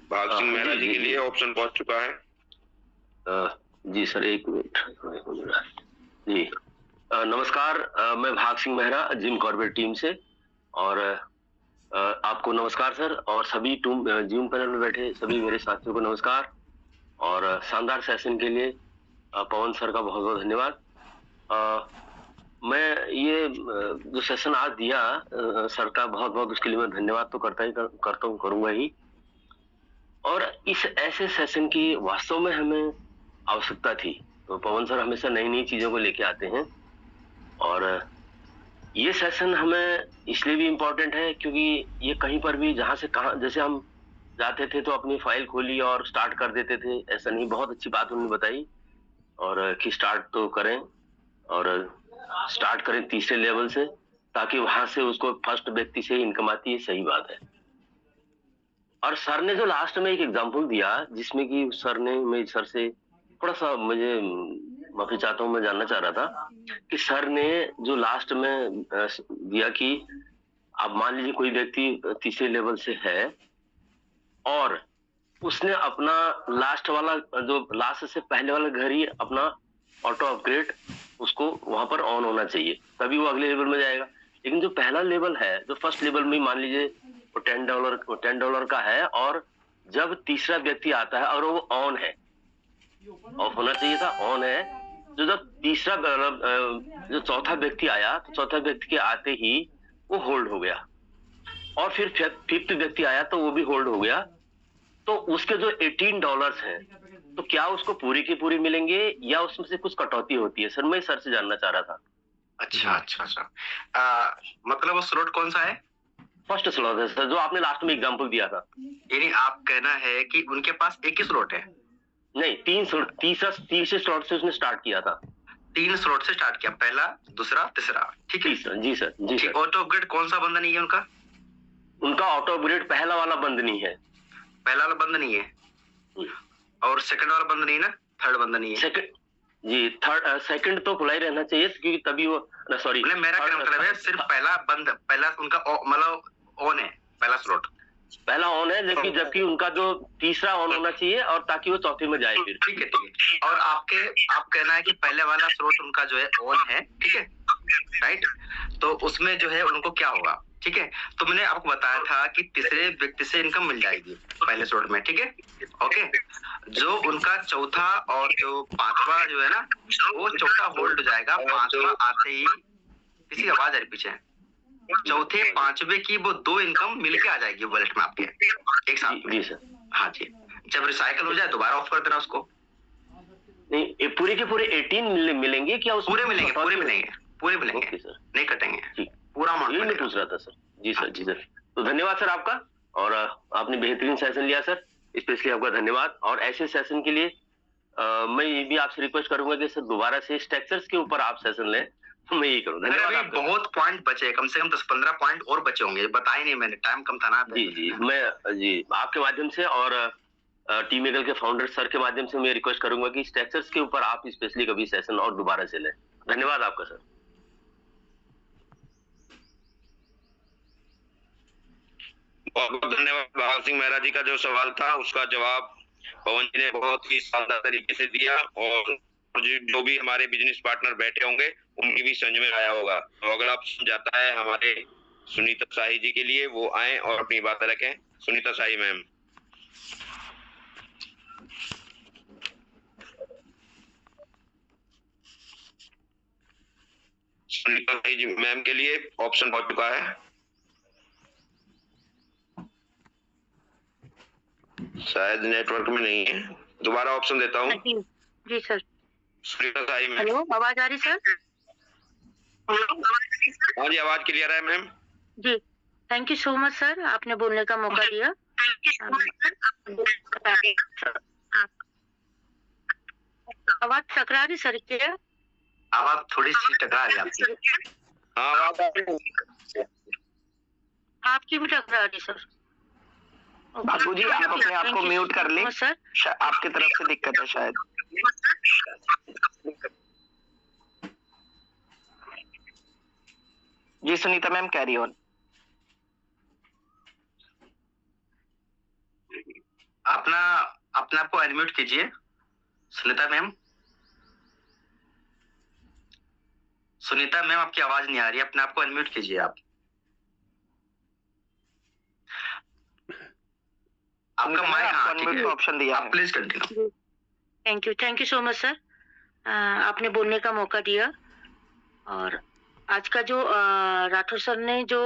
भाग सिंह मेहरा जी के लिए ऑप्शन पहुंच चुका है। जी सर, एक मिनट जी। नमस्कार, मैं भाग Singh Mehra, Jim Corbett team से। और आपको नमस्कार सर, और सभी जिम पैनल में बैठे सभी मेरे साथियों को नमस्कार। और शानदार सेशन के लिए पवन सर का बहुत बहुत धन्यवाद। मैं ये जो सेशन आज दिया सर का बहुत बहुत उसके लिए मैं धन्यवाद तो करता हूँ, करूंगा ही। और इस ऐसे सेशन की वास्तव में हमें आवश्यकता थी। तो पवन सर हमेशा नई नई चीजों को लेके आते हैं, और ये सेशन हमें इसलिए भी इम्पोर्टेंट है क्योंकि ये कहीं पर भी जहां से कहा, जैसे हम जाते थे तो अपनी फाइल खोली और स्टार्ट कर देते थे, ऐसा नहीं। बहुत अच्छी बात उन्होंने बताई, और कि स्टार्ट तो करें, और स्टार्ट करें तीसरे लेवल से, ताकि वहां से उसको फर्स्ट व्यक्ति से इनकम आती है। सही बात है। और सर ने जो लास्ट में एक एग्जांपल दिया, जिसमें कि मैं सर से थोड़ा सा मुझे माफी चाहता हूँ, मैं जानना चाह रहा था कि सर ने जो लास्ट में दिया कि आप मान लीजिए कोई व्यक्ति तीसरे लेवल से है, और उसने अपना लास्ट से पहले वाला घर ही अपना ऑटो अपग्रेड उसको वहां पर ऑन होना चाहिए, तभी वो अगले लेवल में जाएगा। लेकिन जो पहला लेवल है, जो फर्स्ट लेवल में मान लीजिए वो $10 का है, और जब तीसरा व्यक्ति आता है और वो ऑन है, ऑफ होना चाहिए था, ऑन है। तो जब जो चौथा व्यक्ति आया, तो चौथा व्यक्ति के आते ही वो होल्ड हो गया, और फिर फिफ्थ व्यक्ति आया तो वो भी होल्ड हो गया। तो उसके जो $18 हैं, तो क्या उसको पूरी की पूरी मिलेंगे या उसमें से कुछ कटौती होती है? सर, मैं सर से जानना चाह रहा था। अच्छा अच्छा अच्छा। मतलब वो स्लॉट कौन सा है? फर्स्ट स्लॉट है सर, जो आपने लास्ट में एग्जांपल दिया था। यानी आप कहना है कि उनके पास एक ही स्लॉट है? नहीं, 3 स्लॉट, तीसरे स्लॉट से उसने स्टार्ट किया था। 3 स्लॉट से स्टार्ट किया, पहला, दूसरा, तीसरा, ठीक है? जी सर, जी सर। ऑटो अपग्रेड कौन सा बंद नहीं है उनका? उनका ऑटो अपग्रेड पहला वाला बंद नहीं है। पहला वाला बंद नहीं है, और सेकंड वाला बंद नहीं है ना? थर्ड बंद नहीं है? सेकंड तो खुला ही रहना चाहिए, क्योंकि तभी वो, सॉरी, मेरा क्या मतलब है, सिर्फ पहला बंद, पहला उनका मतलब ऑन है, पहला स्लॉट पहला ऑन है, लेकिन जबकि उनका जो तीसरा ऑन होना चाहिए, और ताकि वो चौथे में जाए फिर। ठीक है ठीक है। और आप कहना है कि पहले वाला स्लॉट उनका जो है ऑन है, ठीक है, राइट? तो उसमें जो है उनको क्या होगा, ठीक है? तो मैंने आपको बताया था कि तीसरे व्यक्ति से इनकम मिल जाएगी पहले स्लॉट में, ठीक है, ओके। जो उनका चौथा और जो पांचवा जो है ना, वो चौथा होल्ड हो जाएगा, पांचवा आते ही, किसी आवाज आ रही पीछे, चौथे पांचवे की वो 2 इनकम मिलके आ जाएगी वॉलेट में आपके एक साथ। जी सर। हाँ जी, जब रिसाइकल हो जाए दोबारा ऑफ कर देना उसको। नहीं, पूरे के पूरे 18 मिलेंगे क्या? पूरे मिलेंगे, पूरे मिलेंगे, पूरे मिलेंगे। ओके सर, नहीं कटेंगे, ठीक, पूरा अमाउंट यही मैं पूछ रहा था सर। जी सर, जी सर। तो धन्यवाद सर आपका, और आपने बेहतरीन सेशन लिया सर, स्पेशली आपका धन्यवाद। और ऐसे सेशन के लिए मैं ये भी आपसे रिक्वेस्ट करूंगा कि सर दोबारा से स्ट्रक्चर्स के ऊपर आप सेशन लें, तो मैं यही करूँ। धन्यवाद। अभी बहुत पॉइंट बचे, कम से कम 10-15 पॉइंट और बचे होंगे, बताए नहीं मैंने, टाइम कम था ना। जी आपके माध्यम से और टीम ईगल के फाउंडर सर के माध्यम से मैं रिक्वेस्ट करूंगा कि स्ट्रक्चर्स के ऊपर आप स्पेशली कभी सेशन और दोबारा से लें। धन्यवाद आपका सर। बहुत बहुत धन्यवाद। भाग सिंह मेहरा जी का जो सवाल था उसका जवाब पवन जी ने बहुत ही शानदार तरीके से दिया, और जो भी हमारे बिजनेस पार्टनर बैठे होंगे उनकी भी समझ में आया होगा। तो अगर आप जाता है हमारे सुनीता शाही जी के लिए, वो आए और अपनी बात रखें। सुनीता शाही मैम। सुनीता शाही जी मैम के लिए ऑप्शन पहुंच चुका है, शायद नेटवर्क में नहीं है, दोबारा ऑप्शन देता हूँ। जी sir. Sunita Shahi ma'am. Hello, आवाज आ रही सर? हाँ जी, आवाज क्लियर है मैम जी। Thank you so much sir, आपने बोलने का मौका दिया। आवाज टकरा रही सर क्या? आवाज थोड़ी सी टकरा रही आपकी। हाँ, आवाज आपकी भी टकरा रही सर। बाबू जी, आप अपने आप को म्यूट कर लें सर, आपकी तरफ से दिक्कत है शायद। जी सुनीता मैम, कैरी ऑन। अपना अपने आप को अनम्यूट कीजिए। सुनीता मैम, सुनीता मैम आपकी आवाज नहीं आ रही, अपने आप को अनम्यूट कीजिए आप। आपका माइक, हाँ ठीक है, ऑप्शन दिया आप please continue. Thank you so much sir, आपने बोलने का मौका दिया। और आज का जो राठौर सर ने जो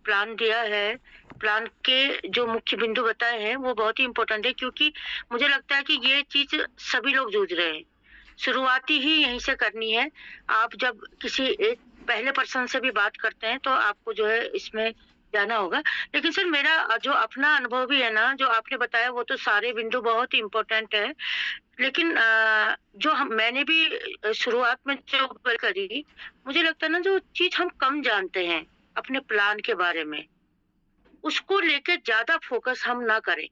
प्लान दिया है, प्लान के जो मुख्य बिंदु बताए हैं वो बहुत ही इम्पोर्टेंट है, क्योंकि मुझे लगता है कि ये चीज सभी लोग जूझ रहे हैं। शुरुआती ही यहीं से करनी है। आप जब किसी एक पहले पर्सन से भी बात करते हैं तो आपको जो है इसमें जाना होगा। लेकिन सर मेरा जो अपना अनुभव भी है ना, जो आपने बताया वो तो सारे बिंदु बहुत ही इम्पोर्टेंट है, लेकिन जो मैंने भी शुरुआत में जो करी, मुझे लगता है ना जो चीज हम कम जानते हैं अपने प्लान के बारे में, उसको लेके ज्यादा फोकस हम ना करें।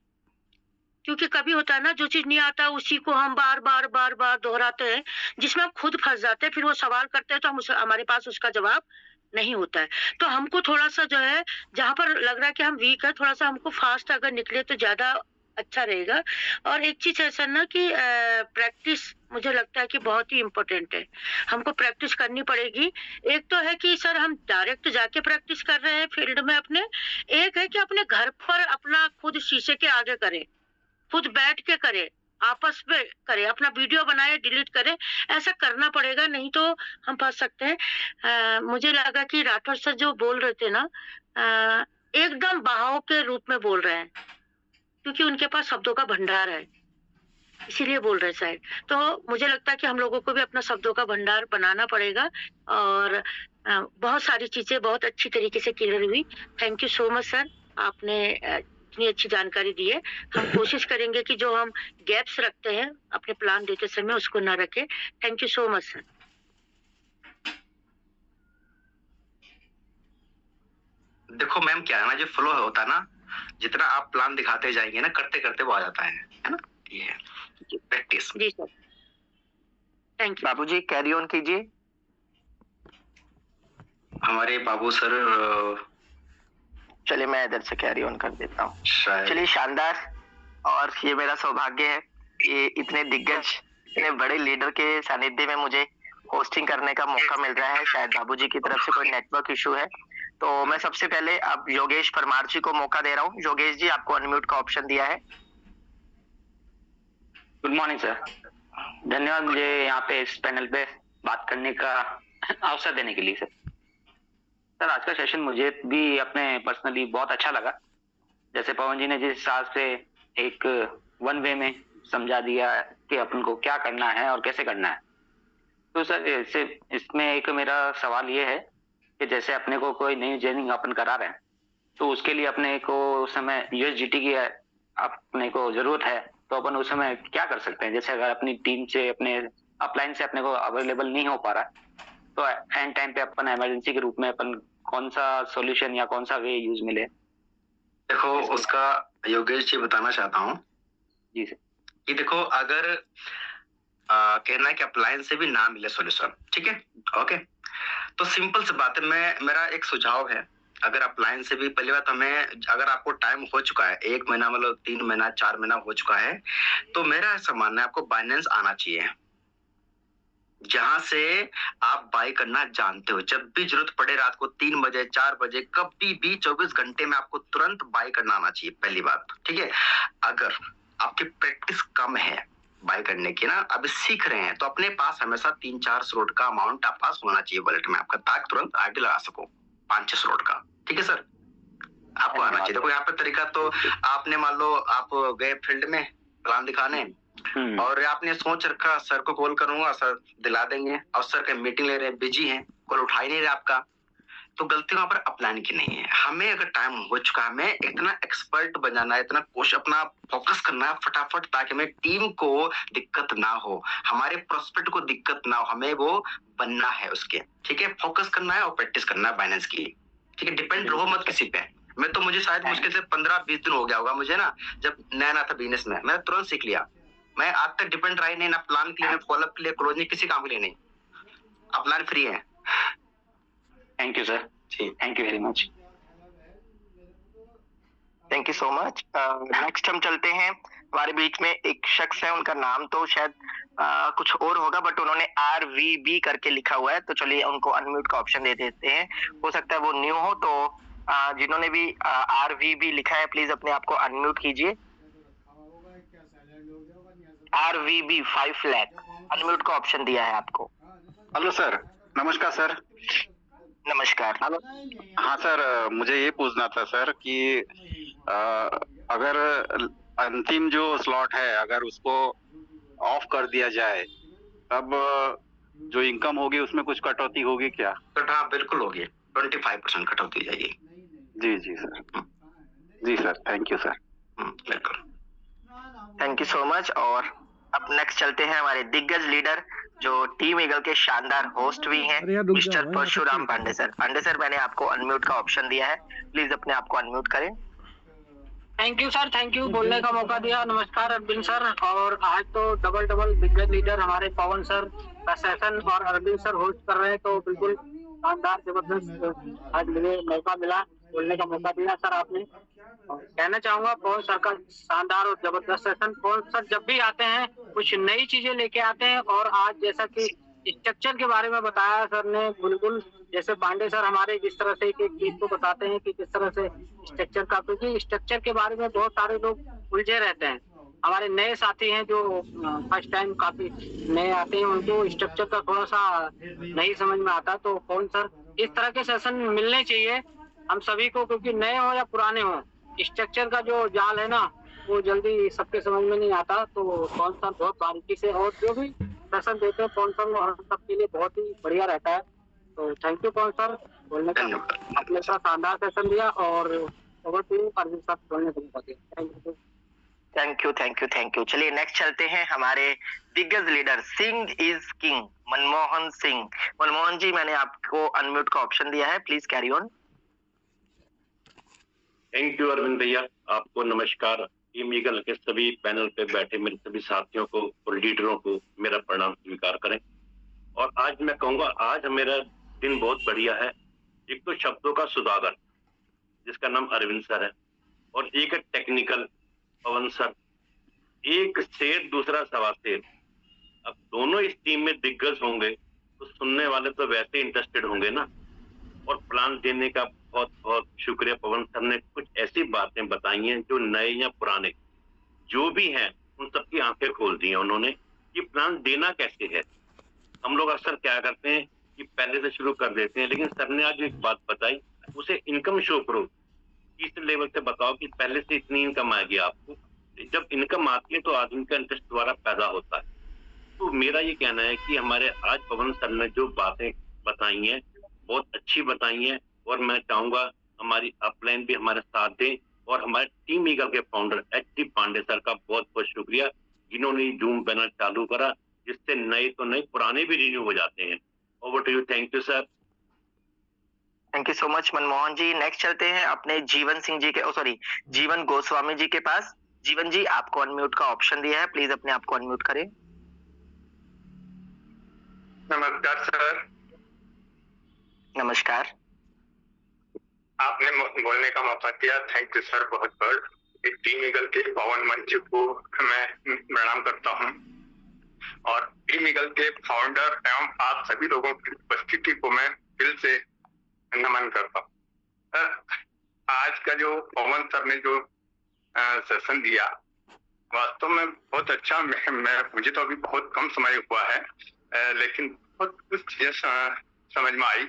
क्योंकि कभी होता है ना, जो चीज नहीं आता उसी को हम बार बार दोहराते हैं, जिसमें हम खुद फंस जाते हैं। फिर वो सवाल करते हैं तो हमारे पास उसका जवाब नहीं होता है। तो हमको थोड़ा सा जो है, जहां पर लग रहा है कि हम वीक है, थोड़ा सा हमको फास्ट अगर निकले तो ज्यादा अच्छा रहेगा। और एक चीज ऐसा ना कि प्रैक्टिस मुझे लगता है कि बहुत ही इम्पोर्टेंट है, हमको प्रैक्टिस करनी पड़ेगी। एक तो है कि सर हम डायरेक्ट जाके प्रैक्टिस कर रहे हैं फील्ड में अपने, एक है कि अपने घर पर अपना खुद शीशे के आगे करें, खुद बैठ के करे, आपस में करे, अपना वीडियो बनाए, डिलीट करे, ऐसा करना पड़ेगा, नहीं तो हम फंस सकते हैं। मुझे लगा कि राठौर सर जो बोल रहे थे ना, एकदम बहाव के रूप में बोल रहे हैं, क्योंकि उनके पास शब्दों का भंडार है, इसीलिए बोल रहे शायद। तो मुझे लगता है कि हम लोगों को भी अपना शब्दों का भंडार बनाना पड़ेगा। और बहुत सारी चीजें बहुत अच्छी तरीके से क्लियर हुई। Thank you so much sir, आपने इतनी अच्छी जानकारी दी है। हम कोशिश करेंगे कि जो हम गैप्स रखते हैं अपने प्लान देते समय उसको ना रखें। Thank you so much sir. देखो मैम, क्या है ना, जो फ्लो होता है ना, जितना आप प्लान दिखाते जाएंगे ना, करते करते वो आ जाता है ना, ये है प्रैक्टिस। जी सर, थैंक यू। बाबूजी कैरी ऑन कीजिए। हमारे बाबू सर, चलिए मैं इधर से कैरी ऑन कर देता हूँ। चलिए, शानदार। और ये मेरा सौभाग्य है, ये इतने दिग्गज, इतने बड़े लीडर के सानिध्य में मुझे होस्टिंग करने का मौका मिल रहा है। शायद बाबूजी की तरफ से कोई नेटवर्क इशू है, तो मैं सबसे पहले अब योगेश परमार जी को मौका दे रहा हूँ। योगेश जी, आपको अनम्यूट का ऑप्शन दिया है। गुड मॉर्निंग सर, धन्यवाद मुझे यहाँ पे इस पैनल पे बात करने का अवसर देने के लिए। सर आज का सेशन मुझे भी अपने पर्सनली बहुत अच्छा लगा। जैसे पवन जी ने जिस हिसाब से एक वन वे में समझा दिया कि अपन को क्या करना है और कैसे करना है, तो सर इसमें एक मेरा सवाल ये है कि जैसे अपने को कोई नई जर्निंग अपन करा रहे हैं, तो उसके लिए अपने को उस समय USDT की अपने को जरूरत है, तो अपन उस समय क्या कर सकते हैं? जैसे अगर अपनी टीम से, अपने अपलाइन से अपने को अवेलेबल नहीं हो पा रहा है, तो एंड टाइम पे अपन इमरजेंसी के रूप में अपन कौन सा सॉल्यूशन या कौन सा वे यूज मिले? देखो उसका योगेश जी बताना चाहता हूँ। जी सर। कि देखो, अगर कहना है कि अप्लायंस से भी ना मिले सॉल्यूशन, ठीक है, ओके, तो सिंपल सी बात है, मेरा एक सुझाव है, अगर अप्लायंस से भी, पहली बात हमें, अगर आपको टाइम हो चुका है 1 महीना, मतलब 3 महीना 4 महीना हो चुका है, तो मेरा ऐसा मानना है आपको बाइनेंस आना चाहिए, जहां से आप बाई करना जानते हो। जब भी जरूरत पड़े, रात को 3 बजे 4 बजे, कभी भी 24 घंटे में आपको तुरंत बाई करना आना चाहिए, पहली बात, ठीक है। अगर आपकी प्रैक्टिस कम है बाई करने की ना, अभी सीख रहे हैं, तो अपने पास हमेशा 3-4 स्लॉट का अमाउंट आप पास होना चाहिए वॉलेट में आपका, ताकि तुरंत आरडी लगा सको 5-6 स्लॉट का, ठीक है सर, आपको आना चाहिए। देखो यहाँ पे तरीका तो आपने, मान लो आप गए फील्ड में प्लान दिखाने, और आपने सोच रखा सर को कॉल करूंगा, सर दिला देंगे, और सर का मीटिंग ले रहे हैं, बिजी हैं, कॉल उठा ही नहीं रहे आपका, तो गलती वहां पर अपलाइन की नहीं है। हमें अगर टाइम हो चुका है, हमें इतना एक्सपर्ट बनाना है, इतना कोशिश, अपना फोकस करना है फटाफट, ताकि हमें टीम को दिक्कत ना हो, हमारे प्रोस्पेक्ट को दिक्कत ना हो, हमें वो बनना है उसके, ठीक है, फोकस करना है और प्रैक्टिस करना है बाइनेंस की, ठीक है। डिपेंड रहो मत किसी पे। मैं तो, मुझे शायद मुश्किल से 15-20 दिन हो गया होगा मुझे ना, जब नया था बिजनेस में, मैं तुरंत सीख लिया। मैं आज तक डिपेंड रहा ही नहीं, ना प्लान के लिए, ना फॉलोअप के लिए, क्लोजिंग, किसी काम के लिए नहीं, अब प्लान फ्री है। Thank you sir, thank you very much. Thank you so much. Next हम चलते हैं, हमारे बीच में एक शख्स है, उनका नाम तो शायद कुछ और होगा, बट उन्होंने RVB करके लिखा हुआ है, तो चलिए उनको अनम्यूट का ऑप्शन दे देते हैं। हो सकता है वो न्यू हो, तो जिन्होंने भी RVB लिखा है प्लीज अपने आप को अनम्यूट कीजिए। RVB 5 लाख अनम्यूट का ऑप्शन दिया है आपको। हेलो सर, नमस्कार सर। नमस्कार। हाँ सर, मुझे ये पूछना था सर कि अगर अंतिम जो स्लॉट है अगर उसको ऑफ कर दिया जाए तब जो इनकम होगी उसमें कुछ कटौती होगी क्या? हाँ बिल्कुल होगी, 25% कटौती जाएगी। जी सर, जी सर, थैंक यू सर। बिल्कुल, थैंक यू सो मच। और अब नेक्स्ट चलते हैं हमारे दिग्गज लीडर जो टीम ईगल के शानदार होस्ट भी हैं, mister Parshuram Pandey sir. Pandey sir, मैंने आपको अनम्यूट का ऑप्शन दिया है, प्लीज अपने आप को अनम्यूट करें। Thank you sir, thank you बोलने का मौका दिया। नमस्कार अरविंद सर। और आज तो डबल दिग्गज लीडर हमारे पवन सर का सेशन और अरविंद सर होस्ट कर रहे हैं, तो बिल्कुल शानदार जबरदस्त आज मुझे मौका मिला, बोलने का मौका दिया सर आपने। कहना चाहूंगा पवन सर का शानदार और जबरदस्त सेशन। पवन सर जब भी आते हैं कुछ नई चीजें लेके आते हैं, और आज जैसा कि स्ट्रक्चर के बारे में बताया सर ने, बिल्कुल जैसे पांडे सर हमारे जिस तरह से एक चीज को बताते हैं कि किस तरह से स्ट्रक्चर का, क्योंकि स्ट्रक्चर के बारे में बहुत सारे लोग उलझे रहते हैं। हमारे नए साथी हैं जो फर्स्ट टाइम काफी नए आते हैं, उनको स्ट्रक्चर का थोड़ा सा नहीं समझ में आता, तो कौन सर इस तरह के सेशन मिलने चाहिए हम सभी को, क्योंकि नए हो या पुराने हो, स्ट्रक्चर का जो जाल है ना वो जल्दी सबके समझ में नहीं आता। तो कौन सर बहुत बारीकी से और जो भी सेशन देते हैं कौन सर वो हम सबके लिए बहुत ही बढ़िया रहता है। तो थैंक यू कौन सर बोलने का, अपने साथ शानदार सेशन दिया। और ओवर टू अरविंद सर बोलने का मौका दिया। Thank you. चलिए नेक्स्ट चलते हैं हमारे दिग्गज leader Singh is king Manmohan Singh. Manmohan ji, मैंने आपको अनम्यूट का ऑप्शन दिया है, please carry on. Thank you Arvind भैया, आपको नमस्कार। टीम ईगल के सभी पैनल पे बैठे मेरे सभी साथियों को और लीडरों को मेरा प्रणाम स्वीकार करें। और आज मैं कहूंगा आज मेरा दिन बहुत बढ़िया है। एक तो शब्दों का सुधागर जिसका नाम अरविंद सर है, और एक है टेक्निकल पवन सर, एक शेर दूसरा सवा शेर। अब दोनों इस टीम में दिग्गज होंगे तो सुनने वाले तो वैसे इंटरेस्टेड होंगे ना। और प्लान देने का बहुत बहुत शुक्रिया पवन सर ने कुछ ऐसी बातें बताई हैं जो नए या पुराने जो भी हैं उन सबकी आंखें खोल दी हैं उन्होंने कि प्लान देना कैसे है। हम लोग अक्सर क्या करते हैं कि पहले से शुरू कर देते हैं, लेकिन सर ने आज एक बात बताई, उसे इनकम शो करो, किस लेवल से बताओ कि पहले से इतनी इनकम आएगी आपको। जब इनकम आती है तो आदमी का इंटरेस्ट दोबारा पैदा होता है। तो मेरा ये कहना है कि हमारे आज पवन सर ने जो बातें बताई हैं बहुत अच्छी बताई हैं, और मैं चाहूंगा हमारी अपलाइन भी हमारे साथ दें। और हमारे टीम ईगल के फाउंडर HD पांडे सर का बहुत बहुत शुक्रिया, जिन्होंने जूम पैनल चालू करा, जिससे नए तो नए पुराने भी रिन्यू हो जाते हैं। Over to you. Thank you sir. Thank you so much Manmohan ji. Next चलते हैं अपने जीवन गोस्वामी जी के पास। जीवन जी, आपको अनम्यूट का ऑप्शन दिया है, प्लीज अपने आप को अनम्यूट करें। नमस्कार सर। नमस्कार। आपने बोलने का मौका दिया, थैंक यू सर बहुत बहुत। एक टीम ईगल के पवन मंच को मैं प्रणाम करता हूं, और टीम ईगल के फाउंडर एवं आप सभी लोगों की उपस्थिति को मैं दिल से नमन करता हूं। आज का जो पवन सर ने जो सेशन दिया वास्तव में बहुत अच्छा। मुझे तो अभी बहुत कम समय हुआ है, लेकिन बहुत कुछ चीजें समझ में आई।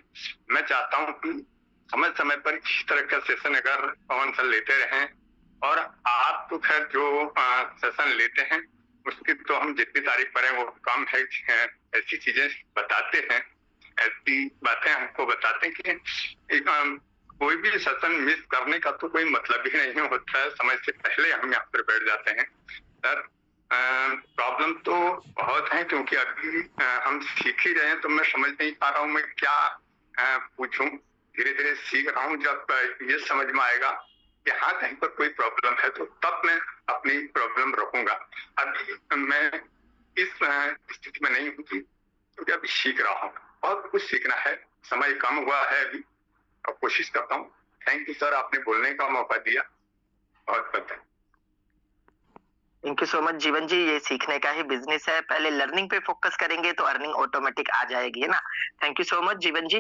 मैं चाहता हूं कि समय पर इस तरह का सेशन अगर पवन सर लेते रहें, और आप तो खैर जो सेशन लेते हैं उसकी तो हम जितनी तारीफ करें वो कम है। ऐसी चीजें बताते हैं, ऐसी बातें हमको बताते हैं कि कोई भी सेशन मिस करने का तो कोई मतलब ही नहीं होता है। समय से पहले हम यहाँ पर बैठ जाते हैं। सर प्रॉब्लम तो बहुत है, क्योंकि अभी हम सीख ही रहे हैं, तो मैं समझ नहीं पा रहा हूँ मैं क्या पूछूं। धीरे धीरे सीख रहा हूँ, जब ये समझ में आएगा कि हाँ कहीं पर कोई प्रॉब्लम है तो तब मैं अपनी प्रॉब्लम रखूंगा। अभी मैं इस स्थिति में नहीं हूँ क्योंकि अभी सीख रहा हूँ, बहुत कुछ सीखना है, समय कम हुआ है अभी, और कोशिश करता हूँ। थैंक यू सर, आपने बोलने का मौका दिया। बहुत बहुत धन्यवाद। थैंक यू सो मच जीवन जी। ये सीखने का ही बिजनेस है, पहले लर्निंग पे फोकस करेंगे तो अर्निंग ऑटोमेटिक आ जाएगी, है ना। थैंक यू सो मच जीवन जी।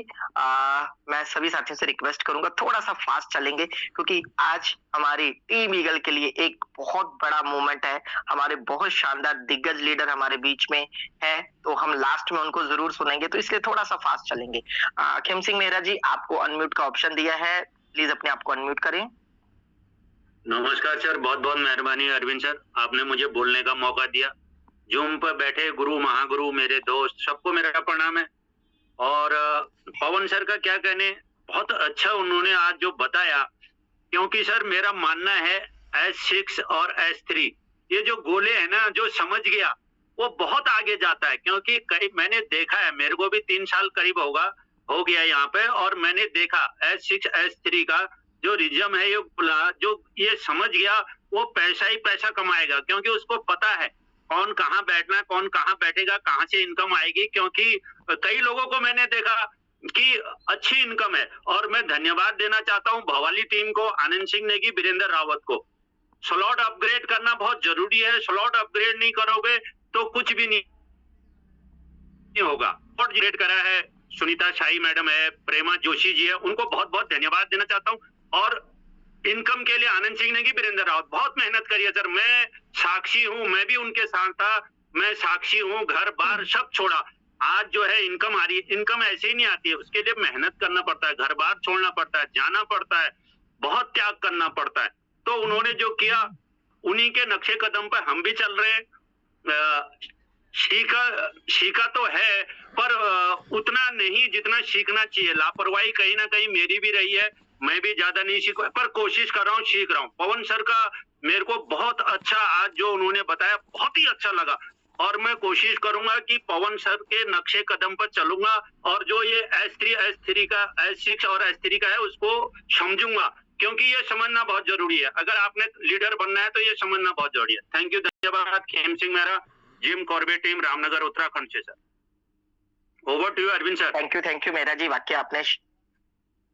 मैं सभी साथियों से रिक्वेस्ट करूंगा थोड़ा सा फास्ट चलेंगे, क्योंकि आज हमारी टीम ईगल के लिए एक बहुत बड़ा मोमेंट है। हमारे बहुत शानदार दिग्गज लीडर हमारे बीच में है, तो हम लास्ट में उनको जरूर सुनेंगे, तो इसलिए थोड़ा सा फास्ट चलेंगे। खेम सिंह मेहरा जी, आपको अनम्यूट का ऑप्शन दिया है, प्लीज अपने आप को अनम्यूट करें। नमस्कार सर, बहुत बहुत मेहरबानी अरविंद सर, आपने मुझे बोलने का मौका दिया। जूम पर बैठे गुरु महागुरु मेरे दोस्त सबको मेरा प्रणाम है। और पवन सर का क्या कहने, बहुत अच्छा उन्होंने आज जो बताया, क्योंकि सर मेरा मानना है S6 और S3 ये जो गोले है ना, जो समझ गया वो बहुत आगे जाता है। क्योंकि कई मैंने देखा है, मेरे को भी 3 साल करीब हो गया यहाँ पे, और मैंने देखा S6 S3 का जो रिजम है, जो ये समझ गया वो पैसा ही पैसा कमाएगा, क्योंकि उसको पता है कौन कहाँ बैठना है, कौन कहाँ बैठेगा, कहाँ से इनकम आएगी। क्योंकि कई लोगों को मैंने देखा कि अच्छी इनकम है। और मैं धन्यवाद देना चाहता हूँ भवाली टीम को, आनंद सिंह नेगी, वीरेंद्र रावत को। स्लॉट अपग्रेड करना बहुत जरूरी है, स्लॉट अपग्रेड नहीं करोगे तो कुछ भी नहीं होगा। स्लॉट अपग्रेड करा है, सुनीता शाही मैडम है, प्रेमा जोशी जी है, उनको बहुत बहुत धन्यवाद देना चाहता हूँ। और इनकम के लिए आनंद सिंह नेगी, वीरेंद्र रावत बहुत मेहनत करी है सर, मैं साक्षी हूँ, मैं भी उनके साथ था, मैं साक्षी हूँ, घर बार सब छोड़ा। आज जो है इनकम आ रही है, इनकम ऐसे ही नहीं आती है, उसके लिए मेहनत करना पड़ता है, घर बार छोड़ना पड़ता है, जाना पड़ता है, बहुत त्याग करना पड़ता है। तो उन्होंने जो किया, उन्हीं के नक्शे कदम पर हम भी चल रहे हैं। सीखा तो है, पर उतना नहीं जितना सीखना चाहिए। लापरवाही कहीं ना कहीं मेरी भी रही है, मैं भी ज्यादा नहीं सीखा, पर कोशिश कर रहा हूँ, सीख रहा हूँ। पवन सर का मेरे को बहुत अच्छा आज जो उन्होंने बताया बहुत ही अच्छा लगा, और मैं कोशिश करूंगा कि पवन सर के नक्शे कदम पर चलूंगा, और जो ये S3 का S6 और S3 का है उसको समझूंगा, क्योंकि ये समझना बहुत जरूरी है। अगर आपने लीडर बनना है तो ये समझना बहुत जरूरी है। थैंक यू, धन्यवाद। Khem Singh Mehra, Jim Corbett team, Ramnagar Uttarakhand से sir. Over to you Arvind sir. Thank you Mehra ji,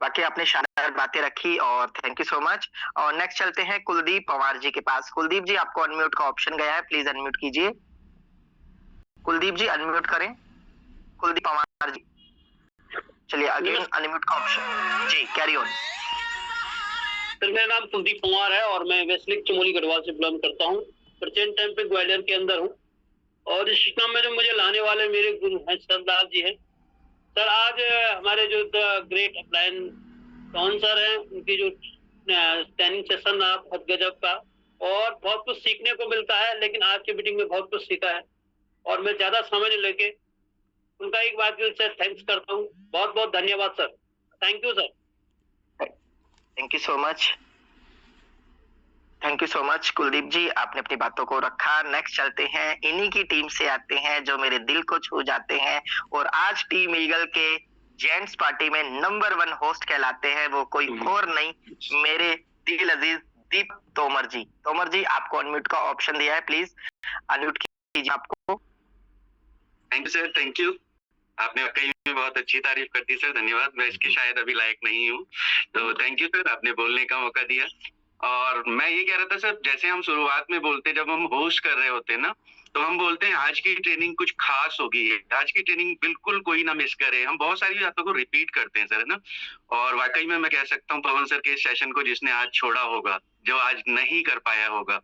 वाकई आपने शानदार बातें रखी, और थैंक यू सो मच। और नेक्स्ट चलते हैं कुलदीप पवार जी के पास। कुलदीप जी, आपको अनम्यूट का ऑप्शन गया है, प्लीज अनम्यूट कीजिए। कुलदीप जी अनम्यूट करें, कुलदीप पवार जी। चलिए अगेन अनम्यूट का ऑप्शन जी, कैरी ऑन। सर मेरा नाम कुलदीप पवार है और मैं वैश्विक चमोली गढ़वाल से बिलोंग करता हूँ। प्रेजेंट टाइम पे ग्वालियर के अंदर हूँ, और इस शिक्षा में जो मुझे लाने वाले मेरे गुरु हैं सरदार जी हैं। सर आज हमारे जो ग्रेट अपलाइन कौन सर हैं, उनकी जो ट्रेनिंग सेशन रहा बहुत गजब का, और बहुत कुछ सीखने को मिलता है। लेकिन आज की मीटिंग में बहुत कुछ सीखा है, और मैं ज्यादा समय नहीं लेके उनका एक बार दिल से थैंक्स करता हूँ। बहुत बहुत धन्यवाद sir, thank you sir. Thank you so much, thank you so much Kuldeep ji, आपने अपनी बातों को रखा। नेक्स्ट चलते हैं, इन्हीं की टीम से आते हैं जो मेरे दिल को छू जाते हैं, और आज टीम ईगल के जेंट्स पार्टी में नंबर 1 होस्ट कहलाते हैं, वो कोई और नहीं, मेरे दिल अजीज दीपक तोमर जी। तोमर जी, आपको अनम्यूट का ऑप्शन दिया है, प्लीज अनम्यूट कीजिए आपको। Thank you sir, thank you. आपने वाकई में बहुत अच्छी तारीफ कर दी सर, धन्यवाद। मैं इसके शायद अभी लायक नहीं हूँ, तो थैंक यू सर, आपने बोलने का मौका दिया। और मैं ये कह रहा था सर, जैसे हम शुरुआत में बोलते, जब हम होस्ट कर रहे होते हैं ना, तो हम बोलते हैं आज की ट्रेनिंग कुछ खास होगी है, आज की ट्रेनिंग बिल्कुल कोई ना मिस करे। हम बहुत सारी बातों को रिपीट करते हैं सर, है ना। और वाकई में मैं कह सकता हूँ पवन सर के सेशन को जिसने आज छोड़ा होगा, जो आज नहीं कर पाया होगा,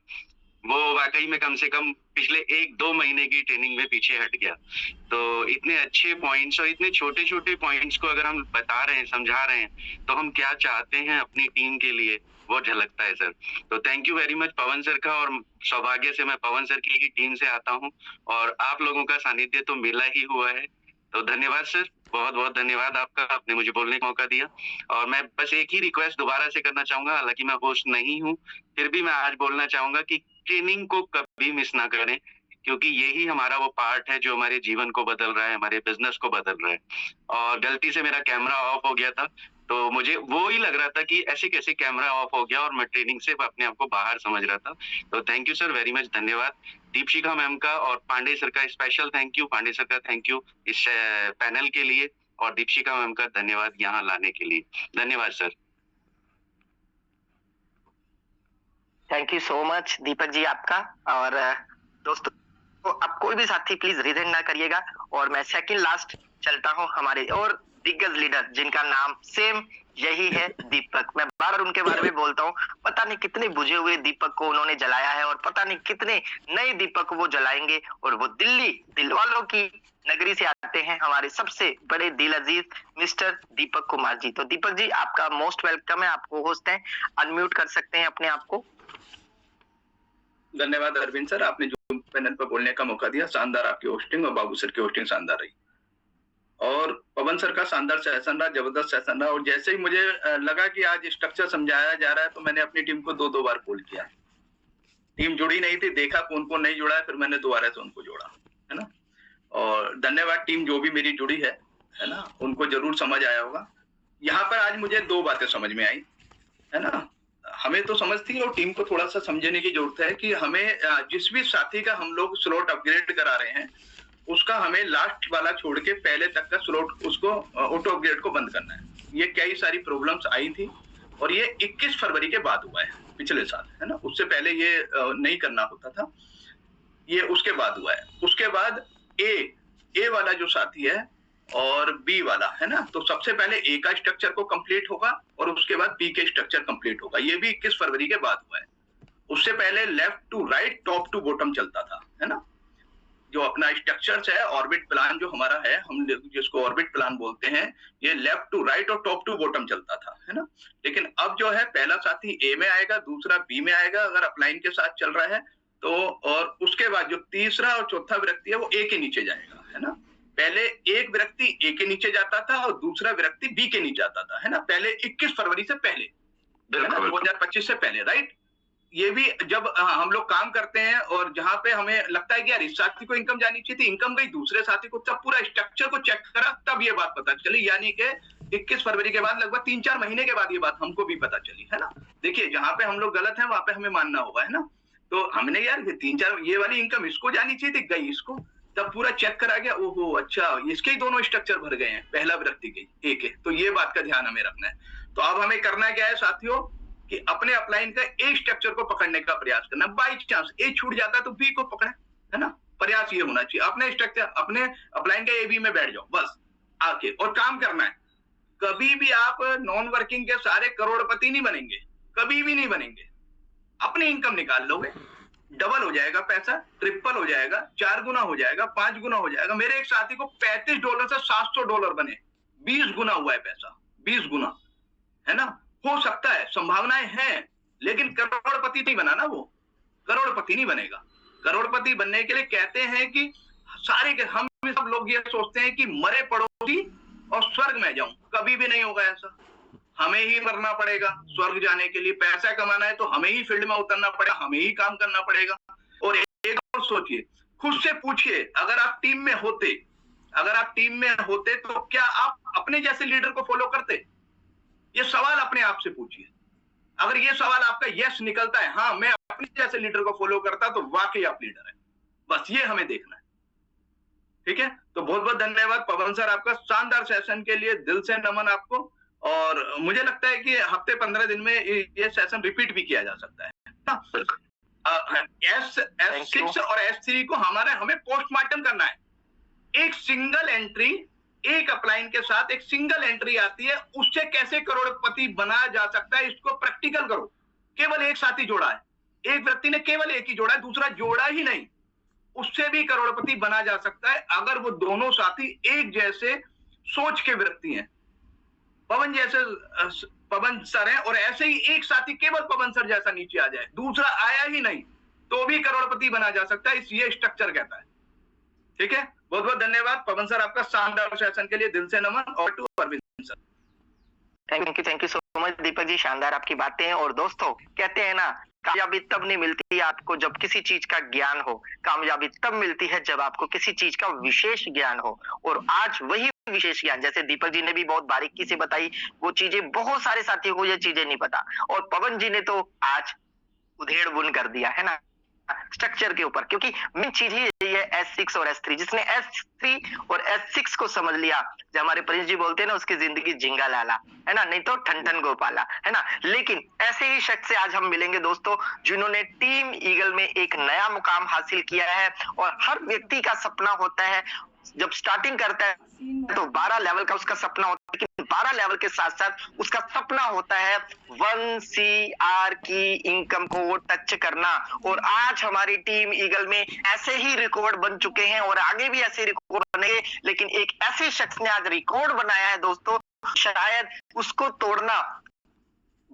वो वाकई में कम से कम पिछले 1-2 महीने की ट्रेनिंग में पीछे हट गया। तो इतने अच्छे पॉइंट्स और इतने छोटे छोटे पॉइंट्स को अगर हम बता रहे हैं, समझा रहे हैं, तो हम क्या चाहते हैं अपनी टीम के लिए वो झलकता है सर। तो thank you very much Pawan sir का, और सौभाग्य से मैं पवन सर की ही टीम से आता हूँ, और आप लोगों का सानिध्य तो मिला ही हुआ है। तो धन्यवाद सर, बहुत बहुत धन्यवाद आपका, आपने मुझे बोलने का मौका दिया। और मैं बस एक ही रिक्वेस्ट दोबारा से करना चाहूंगा, हालांकि मैं होस्ट नहीं हूँ, फिर भी मैं आज बोलना चाहूंगा कि ट्रेनिंग को कभी मिस ना करें, क्योंकि यही हमारा वो पार्ट है जो हमारे जीवन को बदल रहा है, हमारे बिजनेस को बदल रहा है। और गलती से मेरा कैमरा ऑफ हो गया था, तो मुझे वो ही लग रहा था कि ऐसे कैसे कैमरा ऑफ हो गया, और मैं ट्रेनिंग से अपने आप को बाहर समझ रहा था। तो thank you sir very much, धन्यवाद। दीपशिखा मैम का और पांडे सर का special thank you, Pandey sir का थैंक यू इस पैनल के लिए, और दीपशिखा मैम का धन्यवाद यहाँ लाने के लिए। धन्यवाद sir. Thank you so much Deepak ji आपका। और दोस्तों तो अब कोई भी साथी प्लीज रिजन ना करिएगा, और मैं सेकंड लास्ट चलता हूँ हमारे और दिग्गज लीडर जिनका नाम सेम यही है, दीपक। मैं बार बार उनके बारे में बोलता हूँ, पता नहीं कितने बुझे हुए दीपक को उन्होंने जलाया है और पता नहीं कितने नए दीपक को वो जलाएंगे। और वो दिलवालों की नगरी से आते हैं हमारे सबसे बड़े दिल अजीज मिस्टर दीपक कुमार जी। तो दीपक जी आपका मोस्ट वेलकम है, आपको होस्ट हैं, अनम्यूट कर सकते हैं अपने आप को। धन्यवाद अरविंद सर, आपने जो पैनल पर बोलने का मौका दिया। शानदार आपकी होस्टिंग और बाबू सर की होस्टिंग शानदार रही, और पवन सर का शानदार सेशन रहा, जबरदस्त सेशन रहा। और जैसे ही मुझे लगा कि आज स्ट्रक्चर समझाया जा रहा है तो मैंने अपनी टीम को दो बार कॉल किया। टीम जुड़ी नहीं थी, देखा कौन कौन नहीं जुड़ा है, फिर मैंने दोबारा से उनको जोड़ा, है ना। और धन्यवाद टीम जो भी मेरी जुड़ी है ना, उनको जरूर समझ आया होगा। यहाँ पर आज मुझे दो बातें समझ में आई, है ना। हमें तो समझ थी और टीम को थोड़ा सा समझने की जरूरत है कि हमें जिस भी साथी का हम लोग स्लॉट अपग्रेड करा रहे हैं उसका हमें लास्ट वाला छोड़ के पहले तक का स्लॉट उसको ऑटो अपग्रेड को बंद करना है। ये कई सारी प्रॉब्लम्स आई थी और ये 21 फरवरी के बाद हुआ है, पिछले साल, है ना। उससे पहले ये नहीं करना होता था, ये उसके बाद हुआ है। उसके बाद ए वाला जो साथी है और बी वाला, है ना, तो सबसे पहले ए का स्ट्रक्चर को कंप्लीट होगा और उसके बाद बी के स्ट्रक्चर कंप्लीट होगा। ये भी 21 फरवरी के बाद हुआ है। उससे पहले left to right, top to bottom चलता था, है ना। जो अपना स्ट्रक्चर्स है, ऑर्बिट प्लान जो हमारा है, हम जिसको ऑर्बिट प्लान बोलते हैं, ये लेफ्ट टू राइट और टॉप टू बॉटम चलता था, है ना। लेकिन अब जो है पहला साथी ए में आएगा, दूसरा बी में आएगा अगर अपलाइन के साथ चल रहा है तो, और उसके बाद जो तीसरा और चौथा व्यक्ति है वो ए के नीचे जाएगा, है ना। पहले एक व्यक्ति ए के नीचे जाता था और दूसरा व्यक्ति बी के नीचे जाता था, है ना, पहले 21 फरवरी से पहले, 2025 से पहले, राइट। ये भी जब हम लोग काम करते हैं और जहां पे हमें लगता है कि यार इस साथी को इनकम जानी चाहिए थी, इनकम गई दूसरे साथी को, तब पूरा स्ट्रक्चर को चेक करा, तब ये बात पता चली। यानी कि 21 फरवरी के बाद लगभग 3-4 महीने के बाद ये बात हमको भी पता चली, है ना। देखिए जहां पे हम लोग गलत हैं वहां पे हमें मानना होगा, है ना। तो हमने यार 3-4 ये वाली इनकम इसको जानी चाहिए थी, गई इसको, तब पूरा चेक करा गया, ओहो अच्छा इसके ही दोनों स्ट्रक्चर भर गए हैं, पहला व्यक्ति के एक है। तो ये बात का ध्यान हमें रखना है। तो अब हमें करना क्या है साथियों, कि अपने अपलाइन का ए स्ट्रक्चर को पकड़ने का प्रयास करना। बाई चांस ए छूट जाता है तो बी को पकड़े, है ना। प्रयास ये होना चाहिए, अपने स्ट्रक्चर अपने अपलाइन का ए बी में बैठ जाओ बस आके, और काम करना है। कभी भी आप नॉन वर्किंग के सारे करोड़पति नहीं बनेंगे, कभी भी नहीं बनेंगे। अपनी इनकम निकाल लोगे, डबल हो जाएगा पैसा, ट्रिपल हो जाएगा, 4 गुना हो जाएगा, 5 गुना हो जाएगा। मेरे एक साथी को $35 से $700 बने, 20 गुना हुआ है पैसा, 20 गुना, है ना। हो सकता है, संभावनाएं हैं, लेकिन करोड़पति नहीं बना ना, वो करोड़पति नहीं बनेगा। करोड़पति बनने के लिए कहते हैं कि सारे के हम सब लोग ये सोचते हैं कि मरे पड़ोसी और स्वर्ग में जाऊं, कभी भी नहीं होगा ऐसा। हमें ही मरना पड़ेगा स्वर्ग जाने के लिए। पैसा कमाना है तो हमें ही फील्ड में उतरना पड़ेगा, हमें ही काम करना पड़ेगा। और एक और सोचिए, खुद से पूछिए, अगर आप टीम में होते तो क्या आप अपने जैसे लीडर को फॉलो करते? ये सवाल अपने आप से पूछिए। अगर ये सवाल आपका यस निकलता है, हाँ मैं अपने जैसे लीडर को फॉलो करता, तो वाकई आप लीडर है। बस ये हमें देखना है, ठीक है। तो बहुत बहुत धन्यवाद पवन सर, आपका शानदार सेशन के लिए दिल से नमन आपको। और मुझे लगता है कि हफ्ते 15 दिन में ये सेशन रिपीट भी किया जा सकता है। S6 और S3 को हमें पोस्टमार्टम करना है। एक सिंगल एंट्री, एक अपलाइन के साथ एक सिंगल एंट्री आती है, उससे कैसे करोड़पति बनाया जा सकता है, इसको प्रैक्टिकल करो। केवल एक साथी जोड़ा है, एक व्यक्ति ने केवल एक ही जोड़ा है, दूसरा जोड़ा ही नहीं, उससे भी करोड़पति बना जा सकता है अगर वो दोनों साथी एक जैसे सोच के व्यक्ति हैं। पवन सर हैं और ऐसे ही एक साथी केवल पवन सर जैसा नीचे आ जाए, दूसरा आया ही नहीं, तो भी करोड़पति बना जा सकता है। ये स्ट्रक्चर कहता है, ठीक है। बहुत बहुत धन्यवाद पवन सर, आपका शानदार सेशन के लिए दिल से नमन। और to Arvind sir, thank you so much Deepak ji, शानदार आपकी बातें हैं। और दोस्तों कहते हैं ना, कामयाबी तब नहीं मिलती आपको जब किसी चीज का ज्ञान हो, कामयाबी तब मिलती है जब आपको किसी चीज का विशेष ज्ञान हो। और आज वही विशेष ज्ञान, जैसे दीपक जी ने भी बहुत बारीकी से बताई, वो चीजें बहुत सारे साथियों को ये चीजें नहीं पता, और पवन जी ने तो आज उधेड़ बुन कर दिया, है ना, स्ट्रक्चर के ऊपर। क्योंकि मेन चीज ही यही है, S6 और S3। जिसने S3 और S6 को समझ लिया, जो हमारे प्रिंस जी बोलते हैं ना, उसकी जिंदगी जिंगा लाला है ना, नहीं तो ठन ठन गोपाला है ना। लेकिन ऐसे ही शख्स से आज हम मिलेंगे दोस्तों, जिन्होंने टीम ईगल में एक नया मुकाम हासिल किया है। और हर व्यक्ति का सपना होता है, जब स्टार्टिंग करता है तो 12 लेवल का उसका सपना होता है, लेकिन 12 लेवल के साथ साथ उसका सपना होता है 1 CR की इनकम को वो टच करना। और आज हमारी टीम ईगल में ऐसे ही रिकॉर्ड बन चुके हैं और आगे भी ऐसे रिकॉर्ड बनेंगे। लेकिन एक ऐसे शख्स ने आज रिकॉर्ड बनाया है दोस्तों, शायद उसको तोड़ना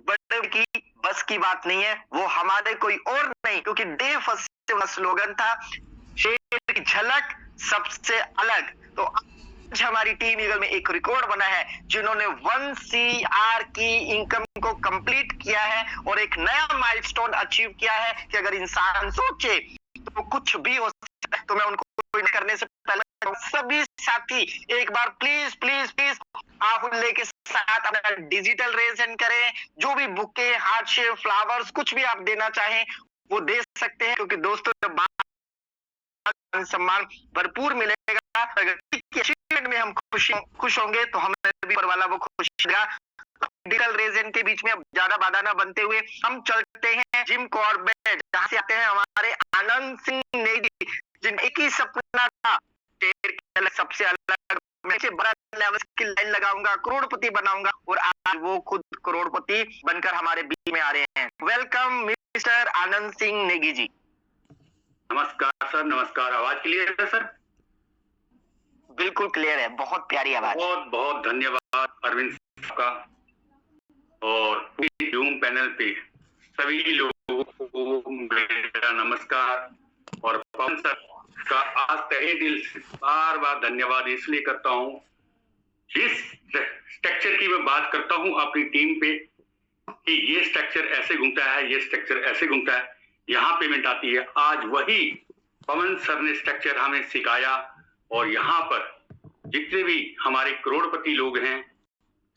बड़े की बस की बात नहीं है। वो हमारे कोई और नहीं, क्योंकि डे फर्स्ट स्लोगन था शेर की झलक सबसे अलग। तो आज हमारी टीम ईगल में एक रिकॉर्ड बना है, जिन्होंने 1 CR की इनकम को कंप्लीट किया है और एक नया माइलस्टोन अचीव किया है कि अगर इंसान सोचे तो कुछ भी हो सकता है। तो मैं उनको करने से पहले सभी साथी एक बार प्लीज प्लीज प्लीज आहुल्ले के साथ अपना डिजिटल रेजन करें। जो भी बुके, हार्ट शेप, फ्लावर्स, कुछ भी आप देना चाहें वो दे सकते हैं, क्योंकि दोस्तों जब सम्मान भरपूर मिलेगा, अगर अचीवमेंट में हम खुश होंगे तो हमें भी ऊपर वाला वो खुश देगा। डिजिटल रेजन के बीच में अब ज्यादा बाधा ना बनते हुए हम चलते हैं जिम कॉर्बेट, जहां से आते हैं हमारे आनंद सिंह नेगी, जिन एक ही सपना था शेर की झलक सबसे अलग, मैं बड़ा लेवल की लाइन लगाऊंगा, करोड़पति बनाऊंगा, और आज वो खुद करोड़पति बनकर हमारे बीच में आ रहे हैं। Welcome mister Anand Singh Negi ji. नमस्कार सर, नमस्कार। आवाज क्लियर है सर? बिल्कुल क्लियर है, बहुत प्यारी आवाज। बहुत बहुत धन्यवाद अरविंद साहब का और जूम पैनल पे सभी लोगों को मेरा नमस्कार। और पवन सर का आज तहे दिल से बार बार धन्यवाद इसलिए करता हूँ, जिस स्ट्रक्चर की मैं बात करता हूँ अपनी टीम पे कि ये स्ट्रक्चर ऐसे घूमता है, ये स्ट्रक्चर ऐसे घूमता है, यहाँ पेमेंट आती है। आज वही पवन सर ने स्ट्रक्चर हमें सिखाया और यहाँ पर जितने भी हमारे करोड़पति लोग हैं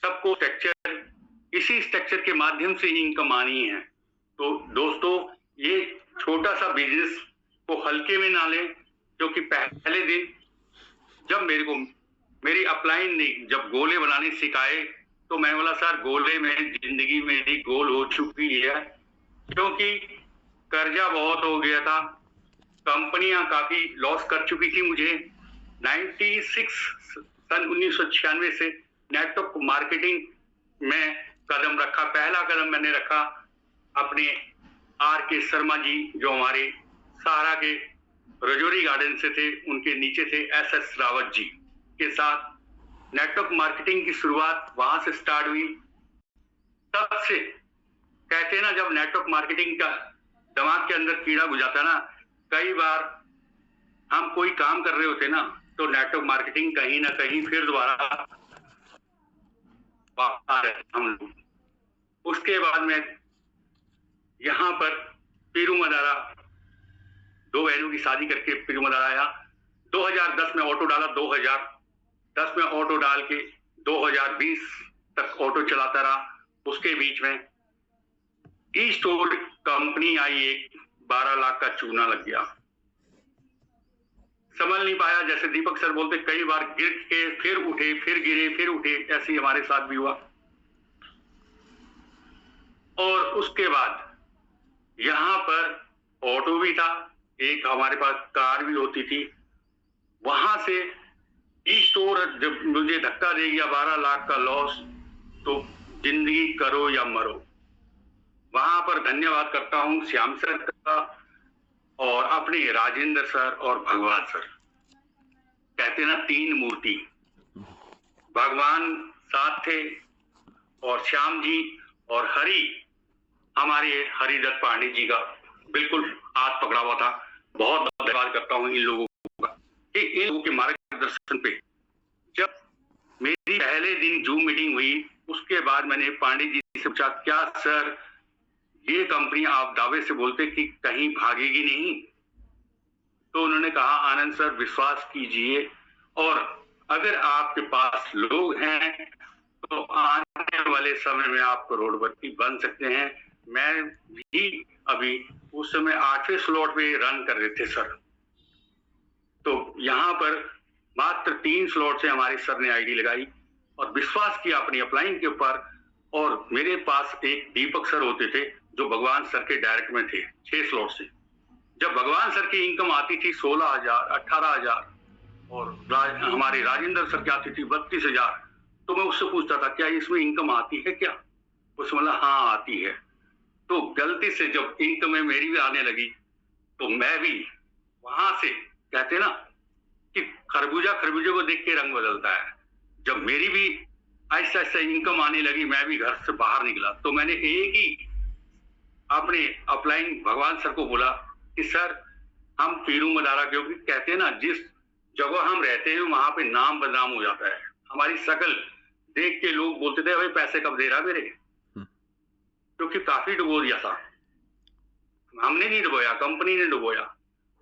सबको इसी स्ट्रक्चर के माध्यम से इनकम आनी है। तो दोस्तों ये छोटा सा बिजनेस को हल्के में ना लें, क्योंकि पहले दिन जब मेरी अपलाइन ने जब गोले बनाने सिखाए तो मैं बोला सर गोले में जिंदगी मेरी गोल हो चुकी है, क्योंकि कर्जा बहुत हो गया था, कंपनियां काफी लॉस कर चुकी थी मुझे। सन 1996 से नेटवर्क मार्केटिंग में कदम रखा। पहला कदम मैंने रखा अपने RK शर्मा जी जो हमारे सहारा के रजौरी गार्डन से थे, उनके नीचे थे SS रावत जी के साथ नेटवर्क मार्केटिंग की शुरुआत वहां से स्टार्ट हुई। तब से कहते हैं ना, जब नेटवर्क मार्केटिंग का दिमाग के अंदर कीड़ा घुस जाता ना, कई बार हम कोई काम कर रहे होते ना तो नेटवर्क मार्केटिंग कहीं ना कहीं फिर दोबारा हम लोग। उसके बाद में यहाँ पर पीरू मदारा, 2 बहनों की शादी करके पीरू मदारा आया। 2010 में ऑटो डाला, 2010 में ऑटो डाल के 2020 तक ऑटो चलाता रहा। उसके बीच में ई स्टोर कंपनी आई, एक 12 लाख का चूना लग गया, संभल नहीं पाया। जैसे दीपक सर बोलते, कई बार गिर के फिर उठे, फिर गिरे, फिर उठे, ऐसे ही हमारे साथ भी हुआ। और उसके बाद यहाँ पर ऑटो भी था, एक हमारे पास कार भी होती थी। वहां से ई स्टोर जब मुझे धक्का दे गया, 12 लाख का लॉस, तो जिंदगी करो या मरो। वहां पर धन्यवाद करता हूं श्याम सर का और अपने राजेंद्र सर और भगवान सर। कहते ना 3 मूर्ति, भगवान साथ थे और श्याम जी और हरि, हमारे हरिदत्त पांडे जी का बिल्कुल हाथ पकड़ा हुआ था। बहुत धन्यवाद करता हूं इन लोगों का कि इन लोगों के मार्गदर्शन पे जब मेरी पहले दिन जूम मीटिंग हुई, उसके बाद मैंने पांडे जी से पूछा, क्या सर ये कंपनी आप दावे से बोलते कि कहीं भागेगी नहीं? तो उन्होंने कहा, आनंद सर विश्वास कीजिए, और अगर आपके पास लोग हैं तो आने वाले समय में आप करोड़पति बन सकते हैं। मैं भी अभी उस समय 8वें स्लॉट पे रन कर रहे थे सर, तो यहाँ पर मात्र 3 स्लॉट से हमारे सर ने आईडी लगाई और विश्वास किया अपनी अपलाइन के ऊपर। और मेरे पास एक दीपक सर होते थे जो भगवान सर के डायरेक्ट में थे 6 स्लॉट से। जब भगवान सर की इनकम आती थी 16,000, 18,000 और हमारे राजेंद्र सर की आती थी 32,000, तो मैं उससे पूछता था क्या इसमें इनकम आती है क्या? उसने बोला हाँ आती है। तो गलती से जब इनकम में मेरी भी आने लगी तो मैं भी वहां से, कहते ना कि खरबूजे को देख के रंग बदलता है, जब मेरी भी ऐसा ऐसा इनकम आने लगी मैं भी घर से बाहर निकला। तो मैंने एक ही अपने अपलाइन भगवान सर को बोला कि सर हम पीरू मदारा, क्योंकि कहते हैं ना जिस जगह हम रहते हैं वहां पे नाम बदनाम हो जाता है। हमारी शकल देख के लोग बोलते थे भाई पैसे कब दे रहा मेरे, क्योंकि काफी डुबो दिया था। हमने नहीं डुबोया, कंपनी ने डुबोया।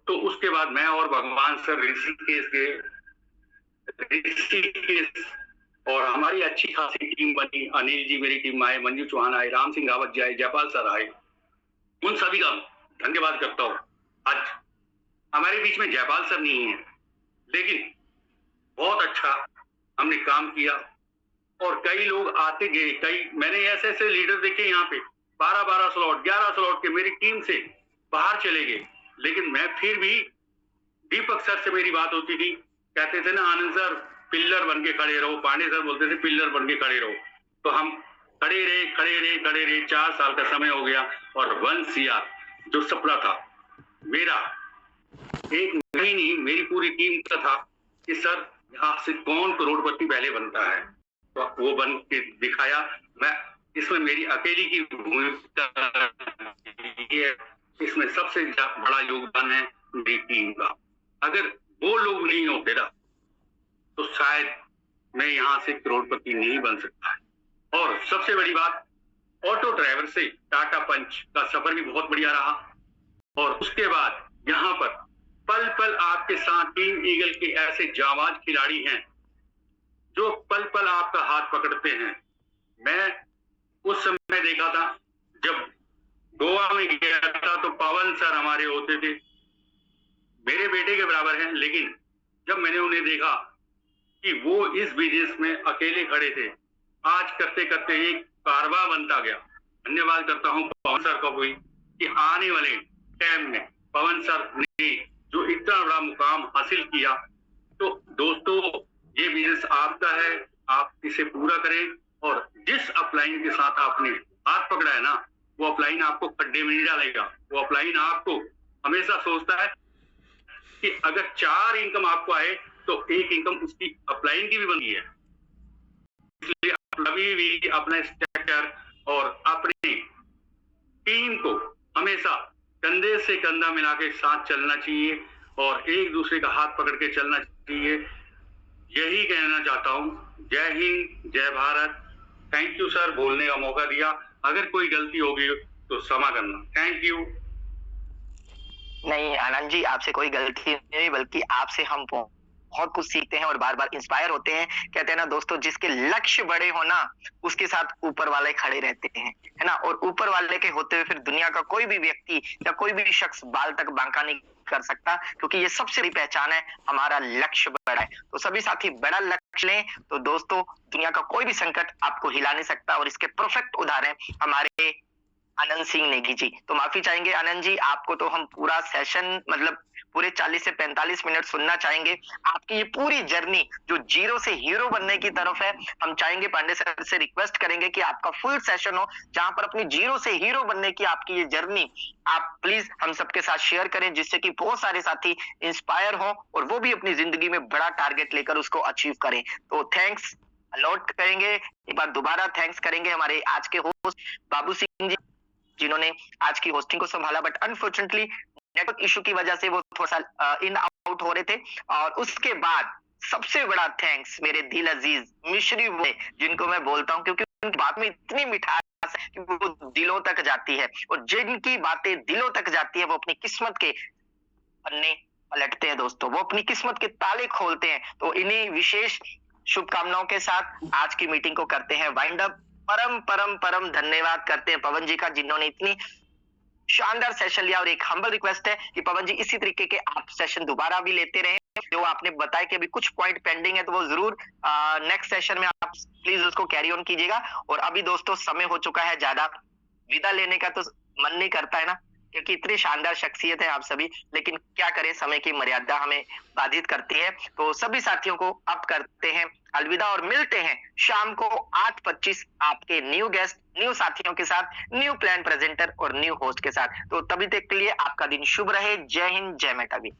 तो उसके बाद मैं और भगवान सर ऋषिकेश गए, और हमारी अच्छी खासी टीम बनी। अनिल जी मेरी टीम आए, मंजू चौहान आए, राम सिंह रावत जी आए, जयपाल सर आए, उन सभी का धन्यवाद करता हूँ। आज हमारे बीच में जयपाल सर नहीं है, लेकिन बहुत अच्छा हमने काम किया और कई लोग आते गए। कई मैंने ऐसे ऐसे लीडर देखे यहाँ पे 12-12 स्लॉट 11 स्लॉट के मेरी टीम से बाहर चले गए, लेकिन मैं फिर भी दीपक सर से मेरी बात होती थी, कहते थे ना आनंद सर पिल्लर बन के खड़े रहो, पांडे सर बोलते थे पिल्लर बन के खड़े रहो। तो हम खड़े रहे 4 साल का समय हो गया और 1 CR जो सपना था मेरा, एक नहीं मेरी पूरी टीम का था कि सर यहाँ से कौन करोड़पति पहले बनता है, तो वो बन के दिखाया। मैं इसमें मेरी अकेली की भूमिका, इसमें सबसे बड़ा योगदान है मेरी टीम का। अगर वो लोग नहीं होते ना तो शायद मैं यहाँ से करोड़पति नहीं बन सकता। और सबसे बड़ी बात, ऑटो ड्राइवर से टाटा पंच का सफर भी बहुत बढ़िया रहा। और उसके बाद यहाँ पर पल पल आपके साथ टीम ईगल के ऐसे जाबाज खिलाड़ी हैं जो पल पल आपका हाथ पकड़ते हैं। मैं उस समय देखा था जब गोवा में गया था तो पवन सर हमारे होते थे, मेरे बेटे के बराबर हैं, लेकिन जब मैंने उन्हें देखा कि वो इस बिजनेस में अकेले खड़े थे, आज करते करते एक कारवा बनता गया। धन्यवाद करता हूं पवन सर को भी कि आने वाले टाइम में पवन सर ने जो इतना बड़ा मुकाम हासिल किया। तो दोस्तों ये बिजनेस आपका है, आप इसे पूरा करें। और जिस अपलाइन के साथ आपने हाथ पकड़ा है ना, वो अपलाइन आपको खड्डे में नहीं डालेगा। वो अपलाइन आपको हमेशा सोचता है कि अगर 4 इनकम आपको आए तो 1 इनकम उसकी अपलाइन की भी बनी है। इसलिए कभी भी अपना स्ट्रक्चर और अपनी टीम को हमेशा कंधे से कंधा मिला के साथ चलना चाहिए और एक दूसरे का हाथ पकड़ के चलना चाहिए। यही कहना चाहता हूँ। जय हिंद, जय भारत। थैंक यू सर, बोलने का मौका दिया। अगर कोई गलती होगी तो क्षमा करना। Thank you. नहीं आनंद जी, आपसे कोई गलती नहीं, बल्कि आपसे हम बहुत कुछ सीखते हैं और बार बार इंस्पायर होते हैं। कहते हैं ना दोस्तों, जिसके लक्ष्य बड़े हो ना उसके साथ ऊपर वाले खड़े रहते हैं, है ना। और ऊपर वाले के होते हुए फिर दुनिया का कोई भी व्यक्ति या कोई भी शख्स बाल तक बांका नहीं कर सकता, क्योंकि ये सबसे बड़ी पहचान है, हमारा लक्ष्य बड़ा है। तो सभी साथी बड़ा लक्ष्य लें तो दोस्तों दुनिया का कोई भी संकट आपको हिला नहीं सकता। और इसके परफेक्ट उदाहरण हमारे आनंद सिंह नेगी जी। तो माफी चाहेंगे आनंद जी, आपको तो हम पूरा सेशन मतलब पूरे 40 से 45 मिनट सुनना चाहेंगे। आपकी ये पूरी जर्नी जो जीरो से हीरो बनने की तरफ है, हम चाहेंगे पांडे सर से रिक्वेस्ट करेंगे कि आपका फुल सेशन हो जहां पर अपनी जीरो से हीरो बनने की आपकी ये जर्नी आप प्लीज हम सबके साथ शेयर करें, जिससे कि बहुत सारे साथी इंस्पायर हो और वो भी अपनी जिंदगी में बड़ा टारगेट लेकर उसको अचीव करें। तो थैंक्स अलॉट करेंगे, एक बार दोबारा थैंक्स करेंगे हमारे आज के होस्ट बाबू सिंह जी, जिन्होंने आज की होस्टिंग को संभाला। बट अनफॉर्चुनेटली नेटवर्क इशू की वजह से वो थोड़ा सा इन आउट हो रहे थे। और उसके बाद सबसे बड़ा थैंक्स मेरे दिल अजीज मिश्री हुए, जिनको मैं बोलता हूं क्योंकि उनकी बात में इतनी मिठास है कि वो दिलों तक जाती है, और जिनकी बातें दिलों तक जाती है वो अपनी किस्मत के पन्ने पलटते हैं दोस्तों, वो अपनी किस्मत के ताले खोलते हैं। तो इन्हीं विशेष शुभकामनाओं के साथ आज की मीटिंग को करते हैं वाइंड अप। परम परम परम धन्यवाद करते हैं पवन जी का, जिन्होंने इतनी शानदार सेशन लिया। और एक हम्बल रिक्वेस्ट है कि पवन जी इसी तरीके के आप सेशन दोबारा भी लेते रहे। जो आपने बताया कि अभी कुछ पॉइंट पेंडिंग है, तो वो जरूर नेक्स्ट सेशन में आप प्लीज उसको कैरी ऑन कीजिएगा। और अभी दोस्तों समय हो चुका है, ज्यादा विदा लेने का तो मन नहीं करता है ना, क्योंकि इतनी शानदार शख्सियत है आप सभी, लेकिन क्या करें, समय की मर्यादा हमें बाधित करती है। तो सभी साथियों को अब करते हैं अलविदा और मिलते हैं शाम को 8:25 आपके न्यू गेस्ट, न्यू साथियों के साथ, न्यू प्लान प्रेजेंटर और न्यू होस्ट के साथ। तो तभी तक के लिए आपका दिन शुभ रहे। जय हिंद, जय माता दी।